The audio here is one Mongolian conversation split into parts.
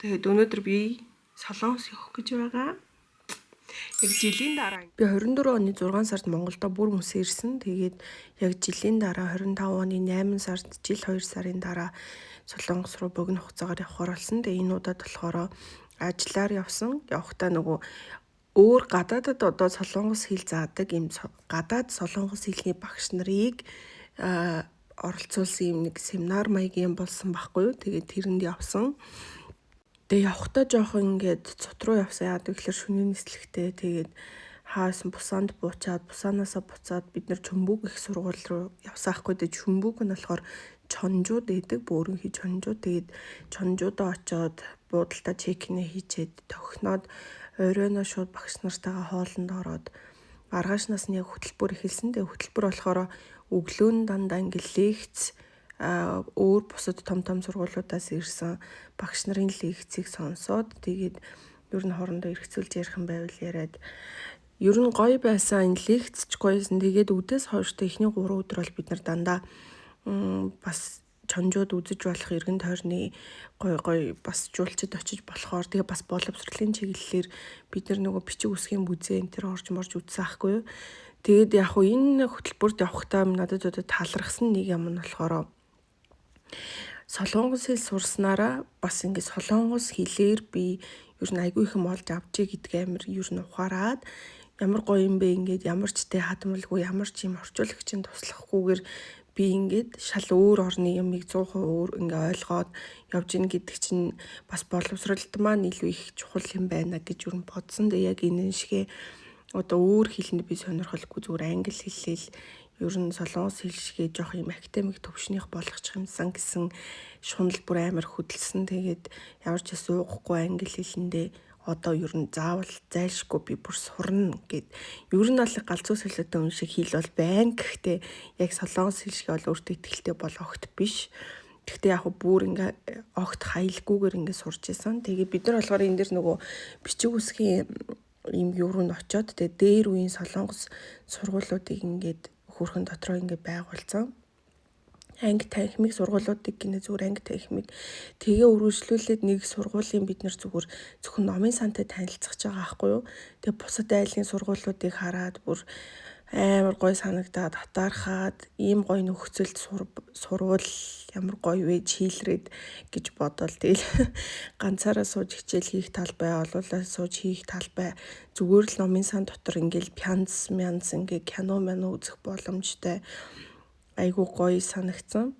Тэгээд өнөөдөр би Солонгос явах гэж байгаа. Яг жилийн дараа би 24 оны 6 сард Монголдо бүр мөсөө ирсэн. Тэгээд яг жилийн дараа 25 оны 8 сард жил 2 сарын дараа Солонгос руу богино хугацаагаар явхаар болсон. Тэгээд энэ удаад болохоор ажиллаар явсан. Явахдаа нөгөө өөр гадаадад одоо солонгос хэл заадаг ийм гадаад солонгос хэлний багш нарыг оролцуулсан юм нэг семинар маягийн болсон байхгүй юу. Тэгээд тэрэнд явсан. Тэгээ явахдаа жоохон ингээд цот руу явсан. Яагаад гэвэл шөнийн нислэгтэй. Тэгээд хаасан Пусанд буучаад Пусанаасаа буцаад бид нэр Чүмбүг их сургууль руу явсан хгүй. Тэгээд Чүмбүг нь болохоор Чонжууд байдаг. Бөөрөнхий Чонжууд. Тэгээд Чонжуудаа очоод буудалтаа чекинэ хийчээд тохиноод оройноо шууд багш нартайгаа хоолнд ороод маргаашнаас нь яг хөтөлбөр эхэлсэн. Тэгээ хөтөлбөр болохоор өглөө дандаа ингээд лекц өөр бусад том сургуулиудаас ирсэн багш нарын лекцийг сонсоод тэгээд ер нь хоорондоо эргэцүүлж ярих юм байвал яриад ер нь гоё байсан. Энэ лекцч гоёсэн. Тэгээд үдээс хойш эхний 3 өдөр бол бид нар дандаа бас чонжууд үзэж болох эргэн тойрны гоё бас жуулчид очиж болохоор тэгээ бас боловсролын чиглэлээр бид нар нөгөө бичиг үсгийн бүзээ энэ төр орж морж үзсэн ахгүй юу. Тэгээд яг хуу энэ хөтөлбөрт явахдаа надад талархсан нэг юм нь болохоор солонгос хэл сурснараа бас ингэ солонгос хэлээр би ер нь айгүй их юм олж авчи гэдг амир ер нь ухаарад ямар гоё юм бэ ингээд ямар ч тэ хадмалгүй ямар ч юм орчуулагчийн туслахгүйгээр би ингээд шал өөр орны юмыг 100% өөр ингээ ойлгоод явж ийн гэдэг чинь бас боловсролд маань илүү их чухал юм байна гэж ер нь бодсон. Тэгээ яг энэ шигээ одоо өөр хэлэнд би сонирхолгүй зүгээр англи хэллээл ер нь солонгос хэл шигээ жоох юм академик төвшнийх болгочих юмсан гэсэн шунал бүр амар хөдөлсөн. Тэгээд ямар ч суугахгүй англи хэлэндээ одоо ер нь заавал зайлшгүй би бүр сурна гэд. Ер нь бол галзуу солиотой хүн шиг хэл бол байна. Гэхдээ яг солонгос хэл шиг бол өөртөө ихтэй бол огт биш. Гэхдээ яг бүр ингээ огт хаялгүйгээр ингээ сурч исэн. Тэгээ бид нар болохоор энэ дэр нөгөө бичиг үсгийн ийм юу руу н очоод тэгээ дээр үеийн солонгос сургуулиудыг ингээд хөрхөн дотроо ингээ байгуулсан. Анги танхимыг сургуулиудыг гинэ зүгээр анги танхимыг тэгээ өргөжлүүлээд нэг сургуулийн бид нар зүгээр зөвхөн номын сантай танилцах байгаа байхгүй юу. Тэгээ бусад айлын сургуулиудыг хараад бүр амар гой санагдаад татаархаад ийм гой нөхцөлд сурвал ямар гоё вэ чийлрээд гэж бодвол тэгэл ганцаараа сууж хичээл хийх талбай олуулаад сууж хийх талбай зүгээр л номын сан дотор ингээл пянц ингээ кино үзэх боломжтой айгуу гоё санагдсан.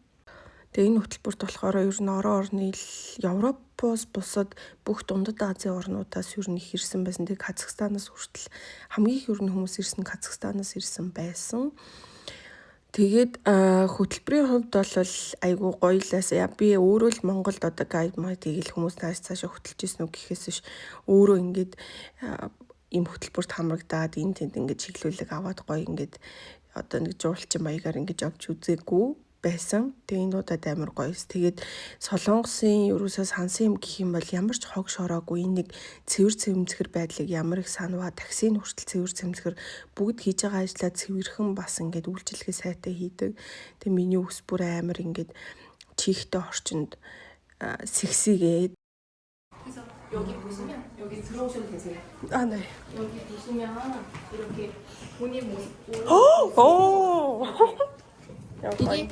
Тэгээ энэ хөтөлбөрт болохоор ер нь орны Европоос бусад бүх дундад Азийн орнуудаас ер нь их ирсэн байсан. Тэгээ Казахстанаас хүртэл хамгийн их ер нь хүмүүс ирсэн Казахстанаас ирсэн байсан. Тэгээд хөтөлбөрийн хувьд бол айгуу гоё лээс би өөрөө л Монголд одоо гайд тэгэл хүмүүс цаашаа хөтөлж ирсэн үг гэхээс биш өөрөө ингээд ийм хөтөлбөрт хамрагдаад энэ тэнд ингээд чиглүүлэг аваад гоё ингээд одоо нэг жуулчин маягаар ингэж авч үзээгүй байсан. Тэгээ энэ удаад амар гоёс. Тэгээд солонгосын ерөөсөө сансан юм гэх юм бол ямар ч хог шороогүй энэ нэг цэвэр цэмцгэр байдлыг ямар их санаваа таксийн хүртэл цэвэр цэмцгэр бүгд хийж байгаа ажлаа цэвэрхэн бас ингээд үйлчилгээ сайтай хийдэг. Тэгээ миний ус бүр амар ингээд чихтэй орчинд сексигээд 여기 보시면 여기 들어오셔도 되세요. 아, 네. 여기 보시면 이렇게 본인 모습 오! 이게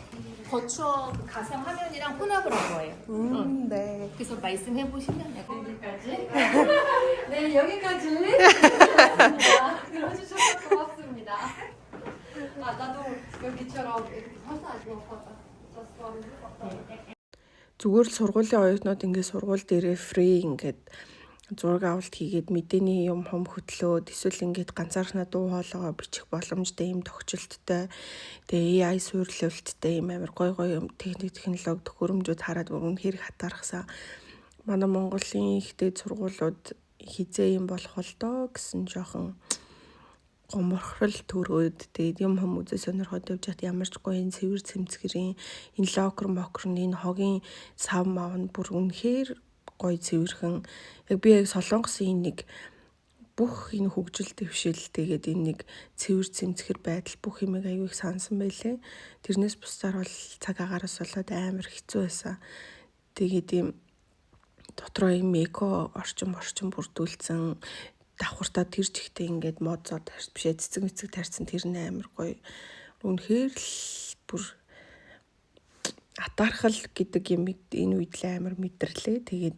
버추어 가상 화면이랑 혼합을 한 거예요. 네. 그래서 말씀해 보시면 여기까지. 네, 여기까지. 들어주셔서 고맙습니다. 아, 나도 여기처럼 서서 아주 зүгээр л сургуулийн оюутнууд ингээд сургууль дээрээ фри ингээд зураг авалт хийгээд мэдээний юм хөтлөөд эсвэл ингээд ганцаархнаа дуу хоолойгоо бичих боломжтой юм тохиолдолтой. Тэгээ AI суйрлуулалттай юм амар гоё юм технологи төхөөрөмжүүд хараад үнэхээр хатаархсан. Манай Монголын ихтэй сургуулиуд хизээ юм болох бол доо гэсэн жоохон гоморхрол төрөөд тэгээд юм үзээ сонирхоод явж хат ямар ч гоё цэвэр цэмцгэрийн энэ локер мокерны энэ хогийн сав мав нь бүр үнэхээр гоё цэвэрхэн яг би яг солонгосын нэг бүх энэ хөгжил дэвшил тэгээд энэ нэг цэвэр цэмцгэр байдал бүх юм аягүй их сансан байлээ. Тэрнээс бусдаар бол цаг агаараас болоод амар хэцүү байсан. Тэгээд ийм дотроо юм эко орчин бүрдүүлсэн давхартаа тэр жигтэй ингээд мод зод бишээ цэцэг мэцэг тарьсан тэр нь амар гоё. Үнэхээр л бүр атаархал гэдэг юм энэ үед л амар мэдэрлээ. Тэгээд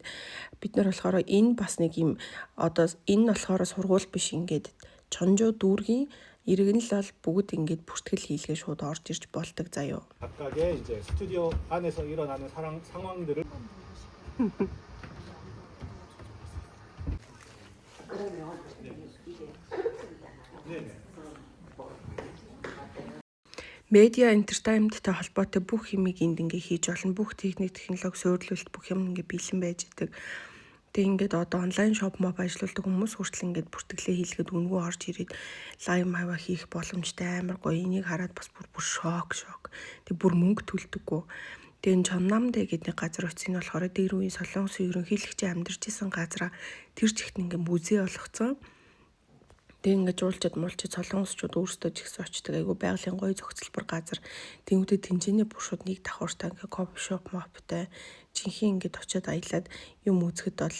бид нар болохоор энэ бас нэг юм одоо энэ болохоор сургууль биш ингээд чонжоо дүүргийн иргэн л бол бүгд ингээд бүртгэл хийлгээ шууд орж ирж болдог заяо. 각각의 이제 스튜디오 안에서 일어나는 상황들을 Медиа энтертайнменттэй холбоотой бүх юмыг энд ингээ хийж болно. Бүх техник, технологи, суурилуулалт бүх юм ингээ бэлэн байж идэг. Тэгээ ингээд одоо онлайн шоп моп ажилладаг хүмүүс хүртэл ингээд бүртгэлээ хийлгээд үнгүү орж ирээд лайв майва хийх боломжтой амар гоё. Энийг хараад бас бүр шок. Тэг бүр мөнгө төлдөггүй. Тэгээ энэ Чоннамдэ гэдэг нэг газар очив нь болохоор дээр үеийн Солонгосын ерөнхийлөгчийн амьдарч исэн газараа тэр чигт ингээ музей болгоцсон. Тэг ингээд жуулчд муулчид солонгосчууд өөрсдөө ч ихсэн очдог айгу байгалийн гоё зохицлбор газар. Тэнгүүдээ тэнцэнэ буршууд нэг давхартай ингээд кофе шоп моптай жинхэнэ ингээд очиод аялаад юм үзэхэд бол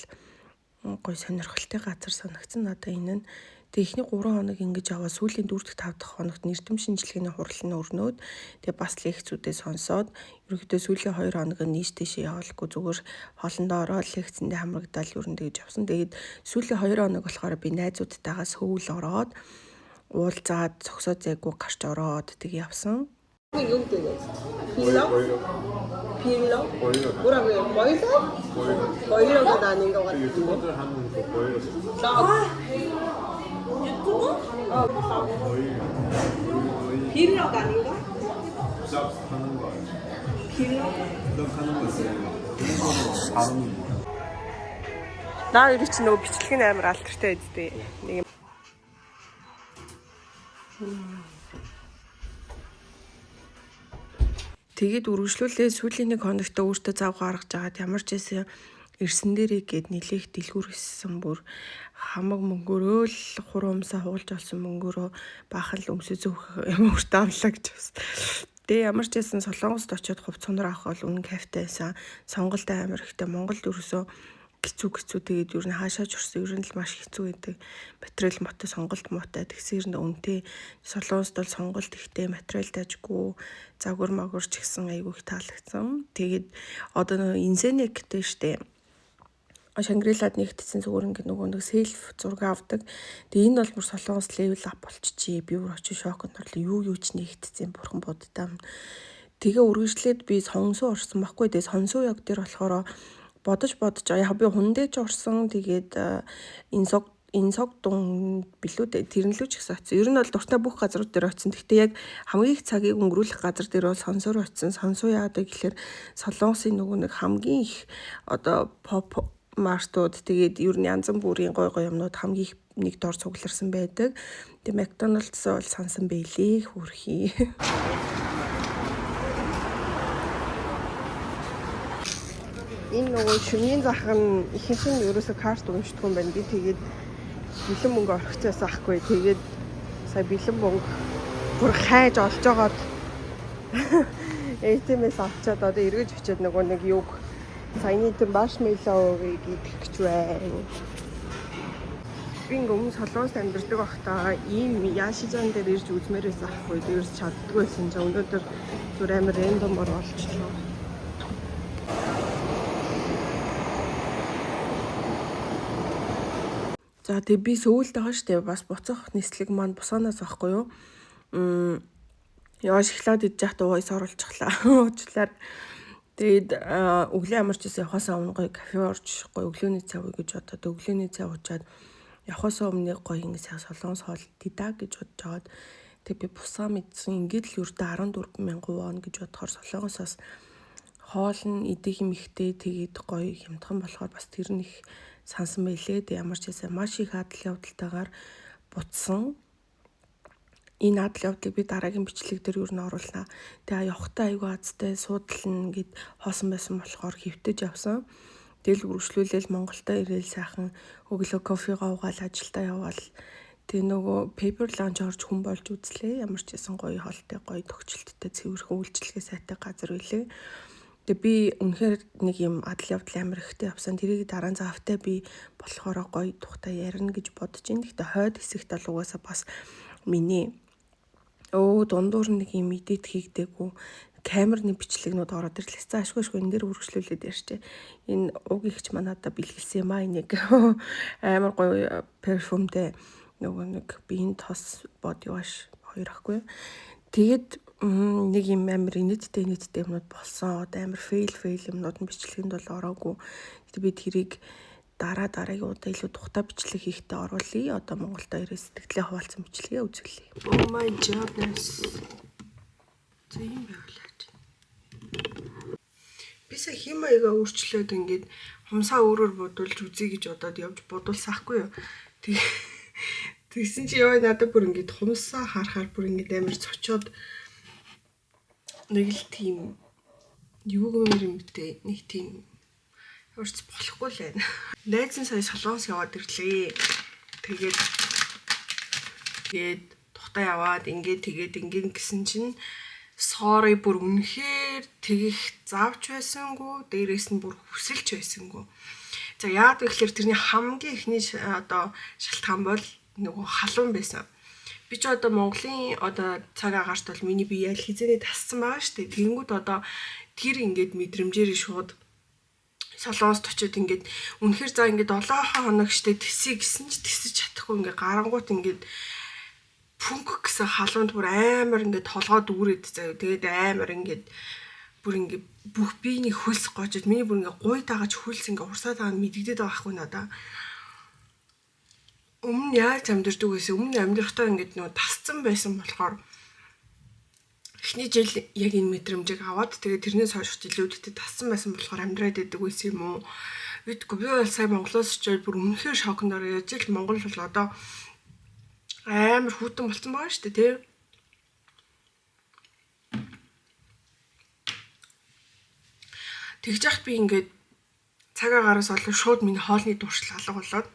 гоё сонирхолтой газар санагдсан надад энэ нь. Тэг ихний 3 хоног ингэж аваа сүүлийн 4-5 дахь хоногт нэртэм шинжилгээний хурал нь өрнөөд тэг бас лекцүүдээ сонсоод ерөнхийдөө сүүлийн 2 хоног нь нийш дэшээ явуулахгүй зүгээр хоолндоо ороод лекцэндээ хамрагдал ерөн тэгж явсан. Тэгээд сүүлийн 2 хоног болохоор би найзуудтайгаа сөүл ороод уулзаад зогсоо зайгүй гарч ороод тэг явсан. Yung tinis. Pillow? Pillow? 뭐라고요? boiler? boiler가 나는 것 같은데. 유튜버들 하는 그 보여요. 유튜브? 빌러가 아닌가? 샵 하는 거 아니야? 빌러? 하는 거 있어요. 바로는 뭐야? Наа ер чинь нөгөө бичлэг нь амар алдартай байдтэй. Нэг тэгээд үргэлжлүүлээ сүүлийн 1 хоногт өөртөө зав гаргаж агаад ямар ч байсан ирсэн дээрээ гээд нилээх дэлгүүрсэн бүр хамаг мөнгөөрөө л хуруумсаа хуулж олсон мөнгөөрөө баахан л өмсө зөөх юм өөртөө авлаа гэж бас. Тэгээ ямар ч байсан Солонгост очиод хувц сонор авах бол үнэн кайфтайсан. Сонголттой амар ихтэй Монголд ерөөсөө хэцүү тэгээд ер нь хаашаа ч орсон ер нь л маш хэцүү байдаг. Материал мотой сонголт мотой тэгсээр нь үнэтэй Солонгост бол сонголт ихтэй материал дажгүй загвар магвар ч гэсэн айгүй их таалагдсан. Тэгээд одоо нөгөө инзенектэй штэ. Шангрилад нэгтсэн зүгээр ингээд нөгөө нэг селф зураг авдаг. Тэгээ энэ бол бүр Солонгос левел ап болчихжээ. Би бүр очиж шоконд орлоо. Юу ч нэгтсэн бурхан буддаа. Тэгээ үргэлжлээд би сонсоо орсон байхгүй. Тэгээ сонсоо яг дээр болохоор бодож яг би хундэж орсон. Тэгээд инсог дун билүү тэрнлүү ч гэсэн очсон. Ер нь бол дуртай бүх газрууд дээр очсон. Гэхдээ яг хамгийн их цагийг өнгөрүүлэх газар дээр бол сонсоор очсон. Сонсоо яадаг гэхээр Солонгосын нөгөө нэг хамгийн их одоо поп мартууд тэгээд ер нь янз бүрийн гой юмнууд хамгийн их нэг дор цугларсан байдаг. Тэгээд Макдоналдс бол сансан байлээ хөрхий. Энэ нөгөө шөнийн зах нь ихэнх нь ерөөсө карт уншдаг юм байна. Би тэгээд бэлэн мөнгө орхицсан ахгүй. Тэгээд сая бэлэн мөнгө бүр хайж олж жагаад ATM-ээс авчаад одоо эргэж очиод нөгөө нэг юг саяны тэр маршмеллоуыг идэх гэж байна. Би өмнө Солонгост амьдардаг байхдаа ийм яашижан дээр ирж үзмээрээс ахгүй. Дээрс чаддгүй байсан ч өнөөдөр зүр амар рэндомор болчихлоо. За тэгээ би сөүлд байгаа штэ бас буцах нислэг маань бусаанаас байхгүй юу. Яаш шоколад идэж яхад уйс оруулчихлаа. Уучлаар. Тэгээд өглөө ямар ч гэсэн явахасаа өмнө гоё кафе орж гоё өглөөний цай ууя гэж бодоод өглөөний цай уучаад явахасаа өмнө гоё ингэ сайн солонгос хоол дидаа гэж бодож жаад тэг би бусаа мэдсэн ингээд л ердөө 14,000 вон гэж бодохоор Солонгосоос хоол нь идэх юм ихтэй тэгээд гоё хямдхан болохоор бас тэр нь их сансан байлээ. Тэг ямар ч байсан маш их адал явдалтайгаар бутсан. Энэ адал явдлыг би дараагийн бичлэг дээр юу н оруулнаа. Тэгээ явахтаа айгүй азтай суудлна гэд хоосон байсан болохоор хөвтөж явсан. Тэгэл үргэлжлүүлээл Монголдо ирээл сайхан өглөө кофегаа уугаал ажилдаа яваал. Тэгээ нөгөө paper lunch орж хүн болж үзлээ. Ямар ч байсан гоё хоолтой гоё төгчлөлттэй цэвэрхэн үйлчлэгээ сайтай газар үлээ. Тэгээ би үнэхээр нэг юм адал явдал амар ихтэй явсан. Тэрийг дараа нь завтай би болохоор гоё тухтай ярина гэж бодож байна. Гэхдээ хойд хэсэгт бол угаасаа бас миний дундуур нэг юм эдит хийгдээгүй камерны бичлэгнүүд ороод ирлээ. За ашгүй энэ дээр үргэлжлүүлээд ярьчээ. Энэ уг ихч манайда бэлгэлсэн юм аа нэг амар гоё перфюмтэй нөгөө нэг биеийн тос body wash 2 ахгүй. Тэгээд нэг юм амар инээдтэй юмнууд болсон. Одоо амар фейл юмнууд нь бичлэгэнд бол ороогүй. Тэгээд би тэрийг дараагийн удаа илүү тухтай бичлэг хийхдээ оруулъя. Одоо Монголда ирээ сэтгэлээ хуваалцсан бичлэгээ үзүүлье. Oh my goodness. Тийм байглаач. Бисаа химаяга өөрчлөөд ингээд хумсаа өөрөөр бодуулж үзье гэж бодоод явж бодуулсаахгүй юу. Тэгсэн чи яваа надад бүр ингээд хумсаа харахаар бүр ингээд амар цочоод нэг л тийм юугаар юм бэ? Нэг тийм өөрч болохгүй л байна. Найз нь сая солонгос яваад ирлээ. Тэгээд тухтай яваад тэгээд гэсэн чинь sorry бүр үнэхээр тэгэх заавч байсангүй, дээрээс нь бүр хүсэлж байсангүй. За яагаад гэвэл тэрний хамгийн ихний одоо шалтгаан бол нөгөө халуун байсан. Би ч одоо Монголын одоо цаг агаарт бол миний бие аль хизээний тассан байгаа шүү дээ. Тэгэнгүүт одоо тэр ингээд мэдрэмжээр шууд солонгост очиод ингээд үнэхээр за ингээд 7 хоног штэ тэсээ гэсэн ч тэсэж чадахгүй ингээд гарангуут ингээд пүнк гэсэн халуунд бүр амар ингээд толгой дүүрээд заяа. Тэгээд амар ингээд бүр ингээд бүх биений хөлс гожиж миний бүр ингээд гуй дагаж хөлс ингээд урсаад байгаа нь мэдэгдээд байгаа хгүй надаа. Өмнө яаж амьдэрдэг байсан? Өмнө амьдрахтаа ингээд нөгөө тасцсан байсан болохоор эхний жил яг энэ мэдрэмжийг аваад тэгээд тэрнээс хойш жилүүдтэй тассан байсан болохоор амьдраад байдаг байсан юм уу? Мэдгүй би бол сая Монголоос очиод бүр үнэхээр шокнд ороо. Яаж л Монгол бол одоо амар хүүтэн болсон байгаа шүү дээ, тий. Тэгж яхад би ингээд цаг агаараас олоо шууд миний хоолны дуршил алга болоод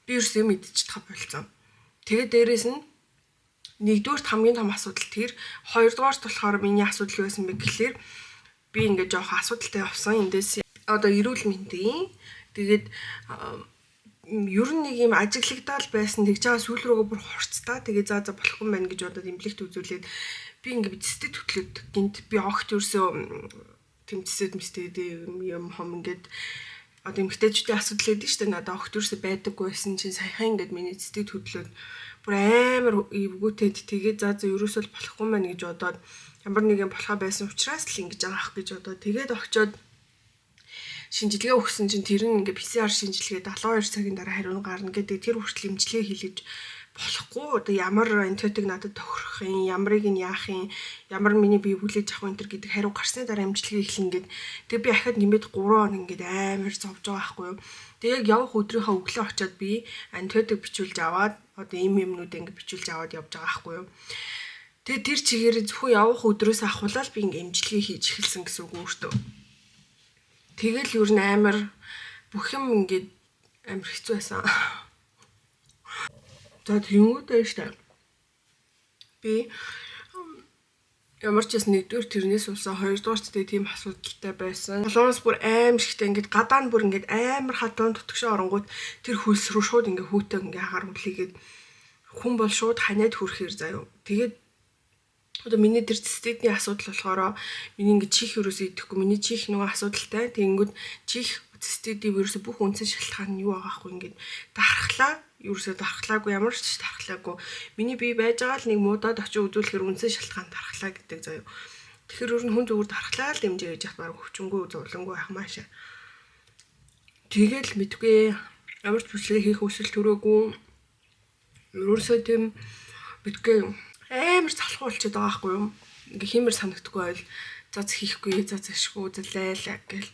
би ерөөсөө мэдчихдэг болсон. Тэгээд дээрэс нь нэгдүгээрт хамгийн том асуудал тэр, хоёрдугаарт болохоор миний асуудал юу байсан бэ гэхлээр би ингээд жоох асуудалтай явсан. Эндээс одоо эрүүл мэндийн тэгээд ер нь нэг юм ажиглагдаал байсан. Тэгж байгаа сүүл рүүгээ бүр хурцтаа. Тэгээ за болохгүй юм байна гэж бодоод имлэгт үзүүлээд би ингээд цэцэд хөтлөд гинт би огт ерөөсөө тэмцэсэд юм хом ингээд одоо эмгтээчүүдийн асуудал гэдэг нь шүү дээ. Надад огт ерөөсөө байдаггүй байсан чинь саяхан ингээд миний цэцэд хөтлөөд бүр амар эвгүүтэд тэгээд за ерөөсөө болохгүй юм байна гэж бодоод ямар нэгэн болохоо байсан учраас л ингэж аах гэж бодоод тэгээд очиод шинжилгээ өгсөн чинь тэр нь ингээ PCR шинжилгээ 72 цагийн дараа хариу гарна гэдэг тэр хүртэл имчилгээ хийлгэж болохгүй. Одоо ямар антибиотик надад тохирох юм, ямарыг нь яах юм, ямар миний бие бүлээж авах энэ гэдэг хариу гарсны дараа имчилгээ эхлэн гээд тэгээ би ахад нэмээд 3 хоног ингээд амар зовж байгаа байхгүй юу. Тэгээ яг явах өдрийнхөө өглөө очиод би антибиотик бичүүлж аваад одоо юмнууд ингээд бичүүлж аваад явж байгаа байхгүй юу. Тэгээ тэр чигээр зөвхөн явах өдрөөс ахуулаад би ингээд имчилгээ хийж эхэлсэн гэсэн үг өөртөө. Тэгэл юу н амар бүх юм ингээд амар хэцүү байсан. За тэнгуүтэй штэ. Би ямар ч юм нэгдүгээр тэрнээс улсаа хоёрдугаар ч тийм асуудалтай байсан. Солонгос бүр аим шигтэй ингээд гадаа нь бүр ингээд амар хатуун тутгшаа оронгууд тэр хөлс рүү шууд ингээд хүүтэй ингээд хагаар хүлээгээд хүн бол шууд ханиад хүрхээр заяа. Тэгээд одоо миний тэр циститний асуудал болохоор миний ингээд чих ерөөсөө идэхгүй. Миний чих нөгөө асуудалтай. Тэгэнгүүт чих циститийн ерөөсөө бүх үндсэн шалтгаан нь юу байгаа хгүй ингээд дархлаа. Ерөөсөө дархлаагүй ямар ч дархлаагүй. Миний бие байж байгаа л нэг муудаад очиж үзүүлэхээр үндсэн шалтгаан дархлаа гэдэг заяа. Тэгэхээр ер нь хүн зүгээр дархлаа л дэмжээ гэж яхад баг хүчнгүй зовлонгүй байх маашаа. Тэгэл мэдгүй ямар ч бүслэг хийх хүсэл төрөөгүй. Ерөөсөө тийм мэдгүй амар залхуу болчиход байгаа байхгүй юу. Ингээ хиймэр санагдахгүй байл. За хийхгүй, за зашгүй, за лайлаа гэл.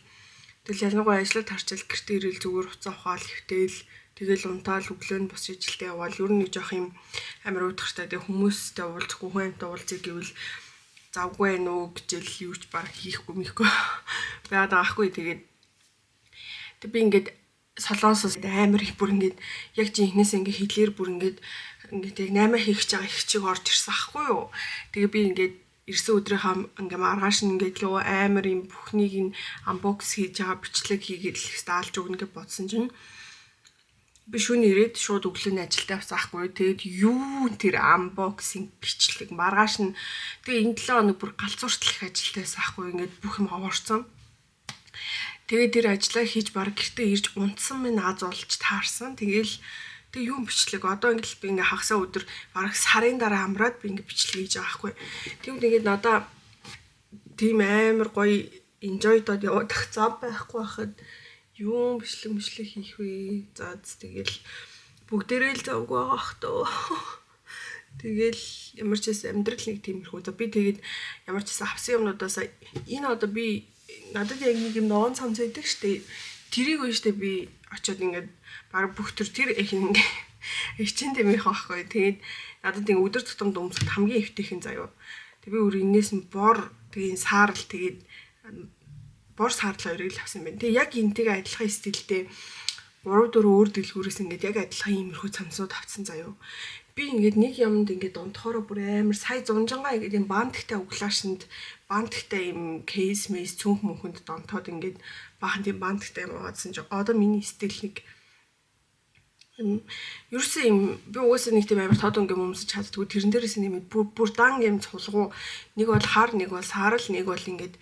Тэгэл ялангуяа ажиллаад харчаал гэртээ ирэл зүгээр уцаа ухаал хөвтэйл. Тэгэл унтаал өглөө нь бос ижилдээ яваал ер нь нэг жоох юм амар уйдахтай тэг хүмүүстэй уулзахгүй хүнтэй уулзъя гэвэл завгүй байх уу гэж юу ч баг хийхгүй мэхгүй байгаад байгаа хгүй. Тэгээд тэг би ингээд солонгосоос амар их бүр ингээд яг жинхнээс ингээд хилээр бүр ингээд яг 8 хийх гэж байгаа их чиг орж ирсэн ахгүй юу. Тэгээ би ингээд ирсэн өдрийнхаа ингээ маргааш нь ингээд лөө амар юм бүхнийг нь unbox хийж байгаа бичлэг хийгээд л хэвээр алж өгнө гэж бодсон чинь би шөнө ирээд шууд өглөөний ажилдаа авсаахгүй. Тэгээд юу тэр unboxing бичлэг маргааш нь тэгээ энэ 7 хоног бүр галзууртлах ажилдаа авсаахгүй ингээд бүх юм овоорцсон. Тэгээд тэр ажлаа хийж баг гэртээ ирж унтсан минь аз болж таарсан. Тэгээл тэг юм бичлэг одоо ингээд би ингээ хагасаа өдөр бараг сарын дараа амраад би ингээ бичлэг хийж байгаа байхгүй. Тэгвэл ингээд надаа тийм амар гоё enjoy дод явах зав байхгүй байхад юм бичлэг хийх вэ. За тэгэл бүгдээрээ л завгүй байгаа хтөө. Тэгэл ямар ч байсан амьдрал нэг тиймэрхүү. За би тэгээд ямар ч байсан авсан юмнуудаас энэ одоо би надад яг нэг юм ноон цамц байдаг штэ. Тэрийг үе штэ би очиод ингээд баг бүх тэр их ингээ ичэн дэмэх байхгүй. Тэгээд надад ингээ өдөр тутамд өмсөх хамгийн эвтэйхэн заяа. Тэг би өөр энээс нь бор тэгээд саарл тэгээд бор саарл хоёрыг л авсан байна. Тэг яг энтэйг адилхан стилтэй 3-4 өөр дэлгүүрээс ингээд яг адилхан иймэрхүү цамцууд авсан заяа. Би ингээд нэг юмд ингээд унтахаараа бүр амар сая зунжангаа ингээд юм бантгтай углаашнд бантгтай юм кейс мэйс цүнх мөнхөнд донтоод ингээд баахан тийм бантгтай юм аваадсан чи одоо миний стил нэг ерөөсөө юм би угаасаа нэг тийм амар тод ингээд өмсөж чаддгүй тэрэн дээрээс нэмээд бүр дан юм цулгуу нэг бол хар нэг бол саарл нэг бол ингээд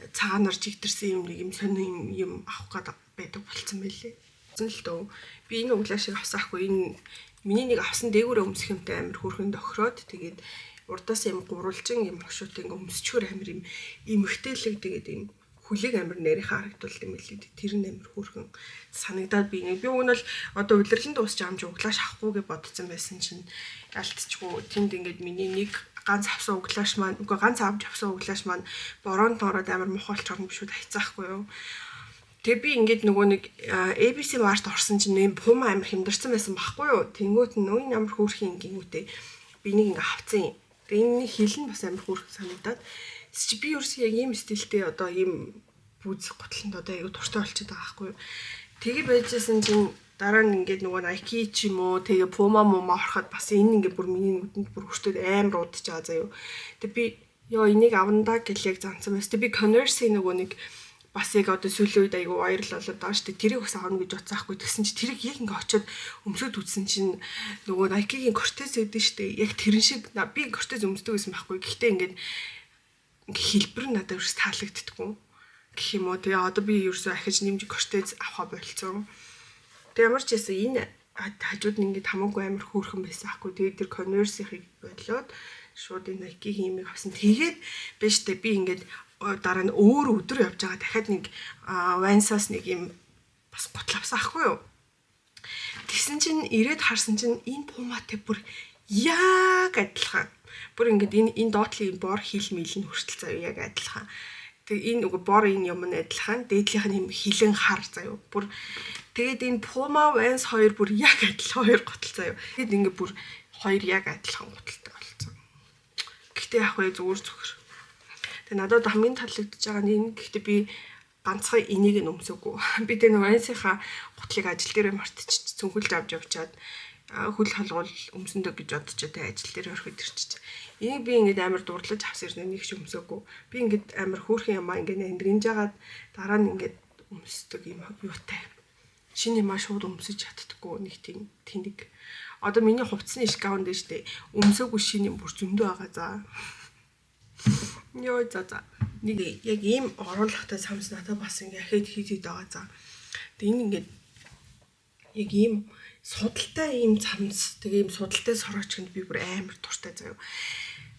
цагаанаар жигдэрсэн юм нэг юм сони юм авах гээд байдаг болцсон байлээ. Л дөө би энэ углаашийг авсаахгүй энэ миний нэг авсан дээгүүрээ өмсөх юмтай амар хөөрхөн тохироод тэгээд урдаас юм гурвалжин юм хошуутай ингээ өмсчхөр амар юм эмхтэлэг тэгээд юм хүлэг амар нарийнхаа харагдуулт юм билээ. Тэр нь амар хөөрхөн санагдаад би өгнө л одоо удирлан дуусч байгаа юм чи углааш авахгүй гэж бодсон байсан чинь ялтчгүй тэнд ингээд миний нэг ганц авсан углааш маань үгүй ганц авч авсан углааш маань бороонд ороод амар мохолч орно биш үү хайцаахгүй юу. Тэг би ингээд нөгөө нэг ABC Mart орсон чинь юм пума амар хэмдэрсэн байсан байхгүй юу. Тэнгүүт нь энэ амар хөөрхөн гингүүтэй би нэг ингээ авцсан юм. Тэг энэ хил нь бас амар хөөрхөн санагдаад би ерөөсөө яг ийм стилтэй одоо ийм бүз готлонд одоо аягүй туртай болчиход байгаа байхгүй юу. Тэгээ байжсэн чинь дараа нь ингээд нөгөө Nike ч юм уу тэгээ Puma мума ороход бас энэ ингээ бүр миний нүдэнд бүр өртөд амар удаж байгаа заяа. Тэг би ёо энийг авандаа гэлэг зансан байсан. Тэг би Converse нөгөө нэг бас яг одоо сүүлийн үед айгүй вайрал болоод байгаа шүү дээ. Тэрийг бас авах гэж бодсаахгүй. Тэгсэн чи тэрийг яг ингээ очиод өмсөд үзсэн чинь нөгөө Nike-гийн Cortez гэдэг шүү дээ. Яг тэрэн шиг би Cortez өмсдөг гэсэн байхгүй. Гэхдээ ингээд хэлбэр нь надад ерөөс таалагддаггүй. Гэх юм уу. Тэгээ одоо би ерөөсөө ахиж нэмж Cortez авах болцсон. Тэгээ ямар ч байсан энэ хажууд нь ингээд хамаагүй амар хөөрхөн байсан байхгүй. Тэгээ тэр Converse-ийг бодлоод шууд энэ Nike-гийн юмыг авсан. Тэгээд биш дээ би ингээд дараа нь өөр өдөр явж байгаа дахиад нэг Vans-аас нэг юм бас готл авсан ахгүй юу. Тэгсэн чинь ирээд харсан чинь энэ Puma-тэй бүр яг адилхан. Бүр ингээд энэ доотлын бор хил мэл нь хүртэл заяа яг адилхан. Тэг энэ үгүй бор энэ юм нь адилхан. Дээдлийнх нь юм хилэн хар заяа. Бүр тэгээд энэ Puma Vans хоёр бүр яг адилхан хоёр готл заяа. Тэгэд ингээд бүр хоёр яг адилхан готалтай болсон. Гэхдээ яг хөө зүгээр. Тэгээ надад хамгийн таалагдж байгаа нь энэ. Гэхдээ би ганцхан энийг нь өмсөөгүй. Би тэр Vans-ийнхаа готлыг ажил дээр мартчих цүнхэлж авч явчаад хөл холгол өмсөндөө гэж бодчихоо тэ ажил дээр ороход ирчих. Энийг би ингээд амар дурдлаж авсан юм нэг ч өмсөөгүй. Би ингээд амар хөөрхөн юм аа ингээд эндэрнж жагаад дараа нь ингээд өмсдөг юм юутай. Шинэ юм аа шууд өмсөж чаддаггүй нэг тийм тэнэг. Одоо миний хувцсны шкаунд дээ штэ. Өмсөөгүй шинэ юм бүр зөндөө байгаа за. Йоо за нэг яг ийм оруулахтай самс надад бас ингээ ахид хийгээд байгаа за. Тэг энэ ингээд яг ийм судалтай ийм самс тэг ийм судалтай сороочгонд би бүр амар дуртай заяа.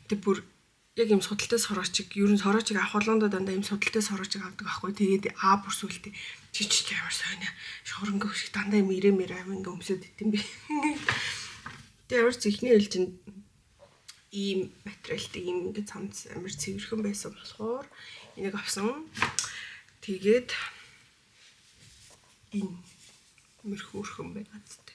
Тэг бүр яг ийм судалтай сороочиг ер нь сороочиг авах болгондоо дандаа ийм судалтай сороочиг авдаг байхгүй. Тэгээд бүр сүлтэй чичч ямар сонио шоронгоо шиг дандаа юм ирэмээр ам ингээ өмсөд идэм би. Тэг ямар ч ихний хэлжинд ийм материалтай ийм ингээд цамц амар цэвэрхэн байсан болохоор энийг авсан. Тэгээд энэ мөрхөөрхөн байгаа зү.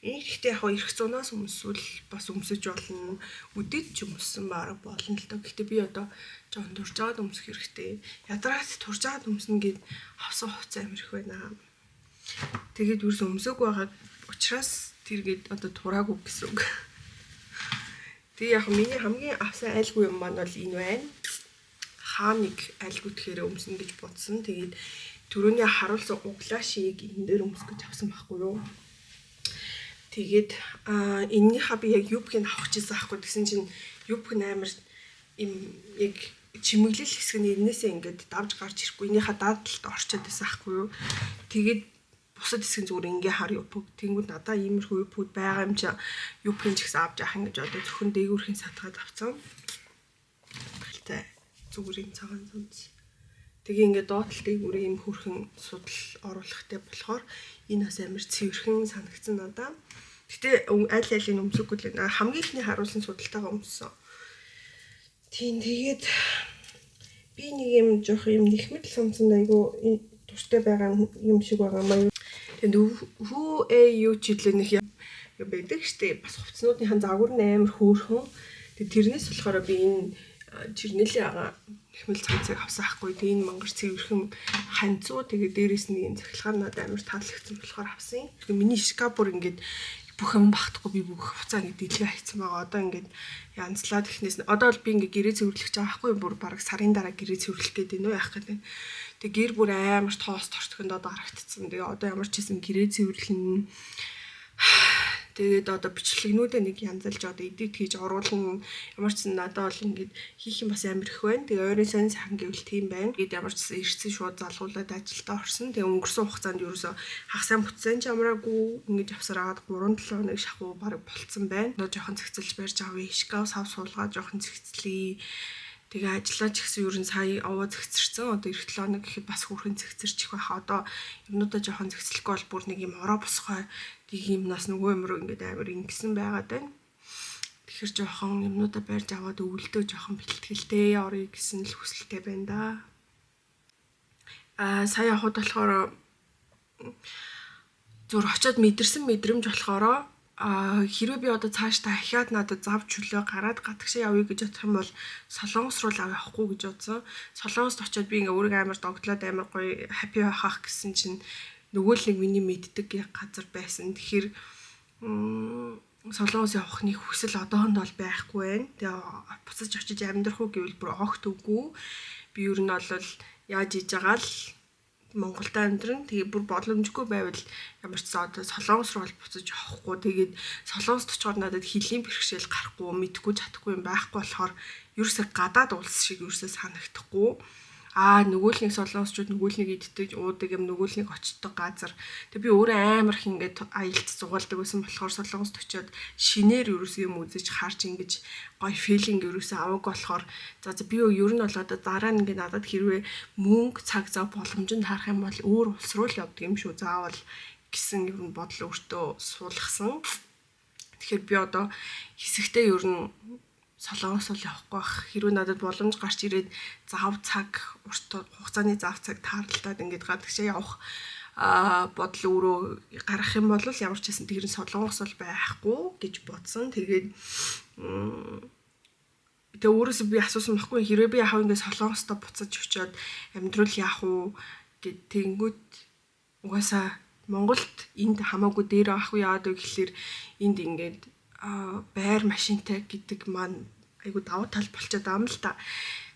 Энэ ихтэй яг ирэх зунаас өмсвөл бас өмсөж болно. Үдэд ч өмссөн баг болно л доо. Гэхдээ би одоо жоон турж аваад өмсөх хэрэгтэй. Ядраад турж аваад өмснө гэд авсан хувцас амар их байна. Тэгээд юус өмсөөг байгаа учраас тэргээд одоо тураагүй гэсэн үг. Тэгээ яг миний хамгийн авсан айлгүй юм маань бол энэ байна. Хаа нэг айлгүй тэгэхээр өмснө гэж бодсон. Тэгээд түрүүний харуулсан углашийг энэ дээр өмсгөж авсан байхгүй юу? Тэгээд энэнийхээ би яг юбкийг авах гэсэн байхгүй гэсэн чинь юбк амар им яг чимэглэл хэсэг нь энээсээ ингээд давж гарч ирэхгүй энийхээ дадлалд орчод байсан байхгүй юу? Тэгээд бусад хэсэг зүгээр ингээ хар юбк. Тэнгүүд надаа иймэрхүү юбкуд байгаа юм чи юбкийн ч гэсэн авч яах юм гэж одоо зөвхөн дээгүүрхийн сатгаад авсан. Тэ зүгээр юм цагаан зүнс. Тэгээ ингээ доотлол дээгүүрээ юм хөрхэн судал оруулахтай болохоор энэ бас амар цэвэрхэн санагдсан надаа. Гэтэ аль алийг өмсөхгүй л байна. Хамгийн ихний харуулсан судалтайгаа өмссөн. Тийм тэгээд би нэг юм жоох юм нэхмэл сумсан айгу дуртай байгаа юм шиг байгаа маа. Хүү юу ч хэлээ нэг юм байдаг штэ бас хувцснуудынхаа загвар амар хөөрхөн. Тэрнээс болохоор би энэ жирнэлийн ага нэхмэл цамцыг авсан хгүй. Тэгээ энэ мангар цэвэрхэн ханцуу тэгээ дээрээс нэг юм захилгаар надад амар таалагдсан болохоор авсан. Тэгээ миний шкаф бүр ингээд бүх юм багтахгүй би бүх хуцаа ингээд дэлгээ хайцсан байгаа. Одоо ингээд янзлаад ихнээс одоо бол би ингээд гэрээ цэвэрлэх байгаа хгүй. Бүр бараг сарын дараа гэрээ цэвэрлэх гээд байна уу яах гээд байна. Тэгээ гэр бүр амар тоос тортгонд одоо харагдсан. Тэгээ одоо ямар ч хэсэн гэрээ цэвэрлэн. Тэгээд одоо бичлэгнүүдээ нэг янзалж одоо эдит хийж оруулна. Ямар ч хэсэн надад бол ингээд хийх юм бас амар их байна. Тэгээ ойрын сонь сайхан гэвэл тийм байна. Тэгээд ямар ч хэсэн ирсэн шууд залгуулад ажилдаа орсон. Тэгээ өнгөрсөн хугацаанд ерөөсө хагас сайн бүтсэн ч амраагүй ингэж авсараад 3-7 хоног шахуу бараг болцсон байна. Одоо жоохон цэгцэлж барьж авъя. Шкаф сав суулгаад жоохон цэгцлэе. Тэгээ ажиллаа ч гэсэн ер нь сая овоо зэгцэрсэн. Одоо эх 7 хоног гэхэд бас хүүхэн зэгцэрчих байхаа. Одоо юмнуудаа жоохон зэгцлэхгүй бол бүр нэг юм ороо босгой тийг юмнаас нөгөө юмруу ингээд амар ингэсэн байгаад байна. Тэгэхээр жоохон юмнуудаа барьж аваад өвөлдөө жоохон бэлтгэлтэй орё гэсэн л хүсэлтэй байна да. Сая явахд болохоор зүр очиод мэдэрсэн мэдрэмж болохоор хэрвээ би одоо цааш та ахиад надад зав чөлөө гараад гадагшаа явъя гэж бодох юм бол Солонгос руу л авахгүй гэж бодсон. Солонгост очиод би ингээ өөрийгөө амар догтлоод амар гоё хаппи байхах гэсэн чинь нөгөө л нэг миний мэддэг газар байсан. Тэгэхээр Солонгос явах нэг хүсэл одоохонд бол байхгүй байна. Тэгээ буцаж очиж амьдрах уу гэвэл бүр огт үгүй. Би ер нь бол яаж хийж байгаа л Монголд амьдран тэгээ бүр боломжгүй байвал ямар ч одоо Солонгос руу буцаж явахгүй. Тэгээд Солонгост очихоор надад хилийн бэрхшээл гарахгүй, мэдгүй чадахгүй юм байхгүй болохоор ерөөсөө гадаад улс шиг ерөөсөө санагдахгүй. Нөгөө л нэг солонгосчууд нөгөө л нэг иддэг уудаг юм нөгөө л нэг очдог газар. Тэг би өөрөө амар их ингээд аялт зугаалдаг байсан болохоор Солонгост очиод шинээр ерөөсөө юм үзэж харж ингэж гоё филинг ерөөсөө аваагүй болохоор за би ер нь бол одоо дараа нь ингээд надад хэрвээ мөнгө цаг зав боломжинд харах юм бол өөр улс руу л явдаг юм шүү заавал гэсэн ер нь бодол өөртөө суулгасан. Тэгэхээр би одоо хэсэгтээ ер нь Солонгос бол явахгүй бах. Хэрвээ надад боломж гарч ирээд зав цаг урт хугацааны зав цаг таарлаад ингээд гадагшаа явах бодол өөрөө гарах юм бол ямар ч хэсэн тэр нь Солонгос бол байхгүй гэж бодсон. Тэгээд өөрөөсөө би асуусан байхгүй хэрвээ би яхав ингээд Солонгостой буцаж очиод амьдрал яах уу гэд тэнгүүд угаасаа Монголд энд хамаагүй дээр авах уу яагаад вэ гэхэлэр энд ингээд байр машинтай гэдэг маань айгу давуу тал болчиход байгаа юм л та.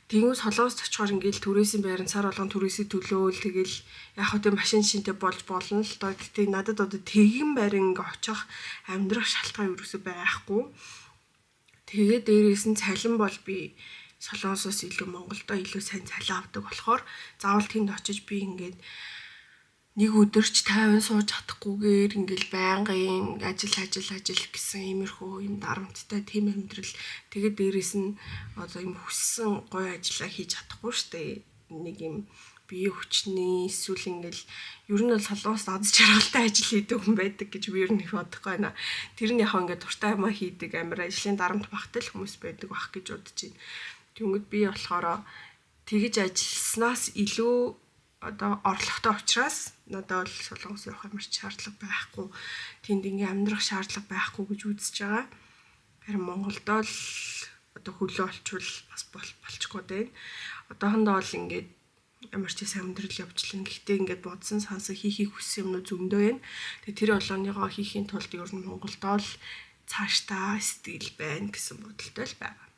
Тэгвэл Солонгост очихоор ингээл түрээсийн байран сар болгон түрээсийн төлөөл тэгэл яг хөө машин шинтэй болж болно л доо. Гэтэ надад одоо тэгэн байран ингээ очих амьдрах шалтгаан ерөөсөй байхгүй. Тэгээд дээрээс нь цалин бол би Солонгосоос илүү Монголдо илүү сайн цалин авдаг болохоор заавал тэнд очиж би ингээд нэг өдөрч 50 сууж чадахгүйгээр ингээл байнгын ажил гэсэн иймэрхүү юм дарамттай тийм амьдрал. Тэгээд дээрээс нь одоо юм хүссэн гоё ажиллаа хийж чадахгүй штэ. Нэг юм бие хүчний эсвэл ингээл ер нь бол Солонгост аз жаргалтай ажил хийдэг хүн байдаг гэж би ер нь бодохгүй байна. Тэр нь яг ингээд дуртай юмаа хийдэг амар ажлын дарамт багтай л хүмүүс байдаг бах гэж бодож байна. Тэнгүүд би болохоор тэгж ажилласнаас илүү одоо орлоготой учраас надад бол Солонгос явах ямар ч шаардлага байхгүй. Тэнд ингээм амьдрах шаардлага байхгүй гэж үзэж байгаа. Харин Монголдоо л одоо хөлөө олчвол бас болчихгүй дээ. Одоохондоо бол ингээд ямар ч сайн амьдрал явуулчихлаа. Гэхдээ ингээд бодсон сансаа хийхийг хүссэн юмнууд зөндөө байна. Тэгээ тэр болгоныгоо хийхийн тулд ер нь Монголдоо л цаашдаа сэтгэл байна гэсэн бодолтой л байгаа.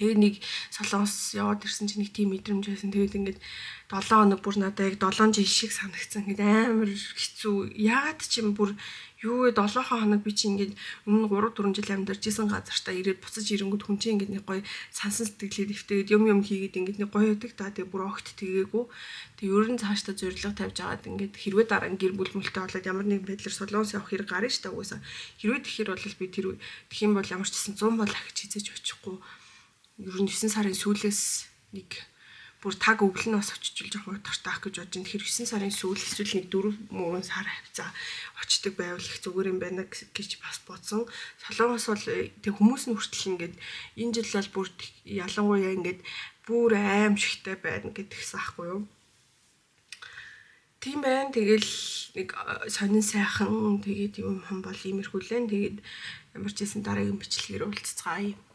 Тэгээд нэг Солонгос яваад ирсэн чинь нэг тийм мэдрэмж байсан. Тэгээд ингээд 7 хоног бүр надад яг 7 жил шиг санагдсан. Ингээд амар хэцүү. Яагаад ч юм бүр юу вэ 7 хоног би чи ингээд өмнө 3 4 жил амьдарч исэн газартаа ирээд буцаж ирэнгүүт хүн чинь ингээд нэг гоё сансан сэтгэлээр өвтгээд юм хийгээд ингээд нэг гоё өгдөг та. Тэгээд бүр огт тэгээгүй. Тэгээд ер нь цаашдаа зориг тавьж агаад ингээд хэрвээ дараа нь гэр бүл мүлтэй болоод ямар нэг байдлаар Солонгос явах хэрэг гарна шүү дээ угаасаа. Хэрвээ тэгэхээр бол би тэр тэгэх юм бол ямар ч гэсэн 100 бол ахиж хийж очихгүй. Ер нь 9 сарын сүүлээс нэг бүр таг өвлө нь бас очиж жоох удахтаах гэж бодож байна. Тэгэхээр 9 сарын сүүл эсвэл нэг 4-3 сар хавцаа очдөг байвал их зүгээр юм байна гэж бас бодсон. Солонгос бол тэг хүмүүс нь хүртэл ингээд энэ жил бол бүр ялангуяа ингээд бүр аимшигтай байна гэдгийгс аахгүй юу. Тийм байна. Тэгэл нэг сонин сайхан тэгээд юм хон бол иймэрхүүлэн. Тэгээд ямар ч байсан дараагийн бичлэгээр уулзцгаая.